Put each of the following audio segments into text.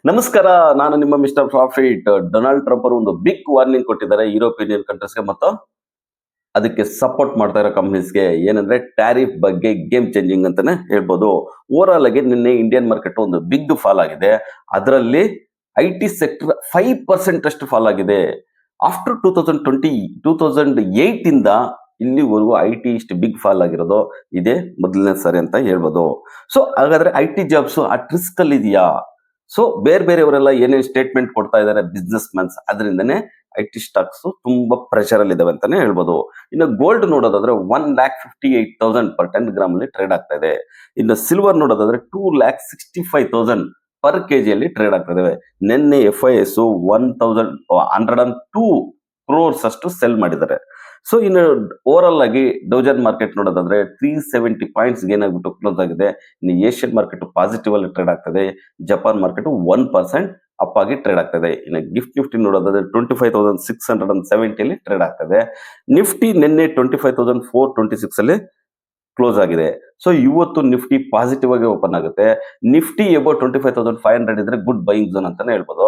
ನಮಸ್ಕಾರ, ನಾನು ನಿಮ್ಮ ಮಿಸ್ಟರ್ ಪ್ರಾಫಿಟ್. ಡೊನಾಲ್ಡ್ ಟ್ರಂಪ್ ಅವರು ಒಂದು ಬಿಗ್ ವಾರ್ನಿಂಗ್ ಕೊಟ್ಟಿದ್ದಾರೆ ಯುರೋಪಿಯನ್ ಕಂಟ್ರೀಸ್ಗೆ ಮತ್ತು ಅದಕ್ಕೆ ಸಪೋರ್ಟ್ ಮಾಡ್ತಾ ಇರೋ ಕಂಪ್ನೀಸ್ಗೆ. ಏನಂದ್ರೆ ಟ್ಯಾರಿಫ್ ಬಗ್ಗೆ ಗೇಮ್ ಚೇಂಜಿಂಗ್ ಅಂತಾನೆ ಹೇಳ್ಬೋದು. ಓವರ್ ಆಲ್ ಆಗಿ ನಿನ್ನೆ ಇಂಡಿಯನ್ ಮಾರ್ಕೆಟ್ ಒಂದು ಬಿಗ್ ಫಾಲ್ ಆಗಿದೆ. ಅದರಲ್ಲಿ IT ಸೆಕ್ಟರ್ 5% ಅಷ್ಟು ಫಾಲ್ ಆಗಿದೆ. ಆಫ್ಟರ್ 2008 ಇಂದ ಇಲ್ಲಿವರೆಗೂ IT ಇಷ್ಟು ಬಿಗ್ ಫಾಲ್ ಆಗಿರೋದು ಇದೇ ಮೊದಲನೇ ಸಾರಿ ಅಂತ ಹೇಳ್ಬೋದು. ಸೊ ಹಾಗಾದ್ರೆ IT ಜಾಬ್ಸ್ ಅಟ್ ರಿಸ್ಕ್ ಅಲ್ಲಿ ಇದೆಯಾ? ಸೊ ಬೇರೆಯವರೆಲ್ಲ ಏನೇನು ಸ್ಟೇಟ್ಮೆಂಟ್ ಕೊಡ್ತಾ ಇದ್ದಾರೆ ಬಿಸ್ನೆಸ್ ಮ್ಯಾನ್ಸ್, ಅದರಿಂದನೇ IT ಸ್ಟಾಕ್ಸ್ ತುಂಬಾ ಪ್ರೆಷರ್ ಅಲ್ಲಿ ಇದಾವೆ ಅಂತಾನೆ ಹೇಳ್ಬೋದು. ಇನ್ನು ಗೋಲ್ಡ್ ನೋಡೋದಾದ್ರೆ 1,58,000 ಪರ್ 10 ಗ್ರಾಮ್ ಅಲ್ಲಿ ಟ್ರೇಡ್ ಆಗ್ತಾ ಇದೆ. ಇನ್ನು ಸಿಲ್ವರ್ ನೋಡೋದಾದ್ರೆ 2,65,000 ಪರ್ ಕೆಜಿಯಲ್ಲಿ ಟ್ರೇಡ್ ಆಗ್ತಾ ಇದಾವೆ. ನಿನ್ನೆ FIS 1,102 ಕ್ರೋರ್ಸ್ ಅಷ್ಟು ಸೆಲ್ ಮಾಡಿದ್ದಾರೆ. ಸೊ ಇನ್ನು ಓವರ್ ಆಲ್ ಆಗಿ ಡೌಜನ್ ಮಾರ್ಕೆಟ್ ನೋಡೋದಾದ್ರೆ 370 ಪಾಯಿಂಟ್ಸ್ ಗೇನ್ ಆಗ್ಬಿಟ್ಟು ಕ್ಲೋಸ್ ಆಗಿದೆ. ಇನ್ನು ಏಷ್ಯನ್ ಮಾರ್ಕೆಟ್ ಪಾಸಿಟಿವ್ ಅಲ್ಲಿ ಟ್ರೇಡ್ ಆಗ್ತದೆ. ಜಪಾನ್ ಮಾರ್ಕೆಟ್ 1% ಅಪ್ ಆಗಿ ಟ್ರೇಡ್ ಆಗ್ತದೆ. ಇನ್ನು ನಿಫ್ಟಿ ನೋಡೋದಾದ್ರೆ 25,670 ಅಲ್ಲಿ ಟ್ರೇಡ್ ಆಗ್ತದೆ. ನಿಫ್ಟಿ ನಿನ್ನೆ 25,426 ಅಲ್ಲಿ ಕ್ಲೋಸ್ ಆಗಿದೆ. ಸೊ ಇವತ್ತು ನಿಫ್ಟಿ ಪಾಸಿಟಿವ್ ಆಗಿ ಓಪನ್ ಆಗುತ್ತೆ. ನಿಫ್ಟಿ ಎಬೋ 25,500 ಇದ್ರೆ ಗುಡ್ ಬೈಯಿಂಗ್ ಝೋನ್ ಅಂತಾನೆ ಹೇಳ್ಬೋದು.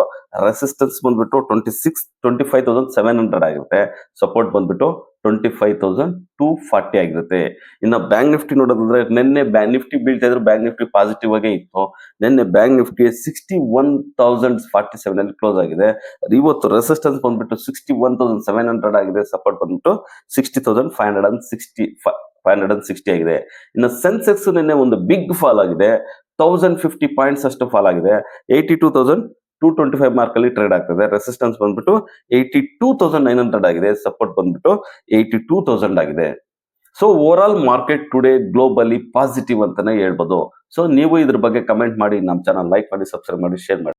ರೆಸಿಸ್ಟೆನ್ಸ್ ಬಂದ್ಬಿಟ್ಟು 25,700 ಆಗಿರುತ್ತೆ. ಸಪೋರ್ಟ್ ಬಂದ್ಬಿಟ್ಟು 25,240 ಆಗಿರುತ್ತೆ. ಇನ್ನು ಬ್ಯಾಂಕ್ ನಿಫ್ಟಿ ನೋಡೋದಾದ್ರೆ ನಿನ್ನೆ ನಿಫ್ಟಿ ಬೀಳ್ತಾ ಇದ್ರು, ಬ್ಯಾಂಕ್ ನಿಫ್ಟಿ ಪಾಸಿಟಿವ್ ಆಗೇ ಇತ್ತು. ನಿನ್ನೆ ಬ್ಯಾಂಕ್ ನಿಫ್ಟಿ 61,047 ಅಲ್ಲಿ ಕ್ಲೋಸ್ ಆಗಿದೆ. ಇವತ್ತು ರೆಸಿಸ್ಟೆನ್ಸ್ ಬಂದ್ಬಿಟ್ಟು 61,700 ಆಗಿದೆ. ಸಪೋರ್ಟ್ ಬಂದ್ಬಿಟ್ಟು 60,560 ಆಗಿದೆ. ಇನ್ನು ಸೆನ್ಸೆಕ್ಸ್ ನಿನ್ನೆ ಒಂದು ಬಿಗ್ ಫಾಲ್ ಆಗಿದೆ. 1,050 ಪಾಯಿಂಟ್ಸ್ ಅಷ್ಟು ಫಾಲ್ ಆಗಿದೆ. 82,225 ಮಾರ್ಕ್ ಅಲ್ಲಿ ಟ್ರೇಡ್ ಆಗ್ತದೆ. ರೆಸಿಸ್ಟೆನ್ಸ್ ಬಂದ್ಬಿಟ್ಟು 82,900 ಆಗಿದೆ. ಸಪೋರ್ಟ್ ಬಂದ್ಬಿಟ್ಟು 82,000 ಆಗಿದೆ. So over all market today globally positive ಅಂತಾನೆ ಹೇಳ್ಬೋದು. ಸೊ ನೀವು ಇದ್ರ ಬಗ್ಗೆ ಕಮೆಂಟ್ ಮಾಡಿ, ನಮ್ಮ ಚಾನಲ್ ಲೈಕ್ ಮಾಡಿ, ಸಬ್ಸ್ಕ್ರೈಬ್ ಮಾಡಿ, ಶೇರ್ ಮಾಡಿ.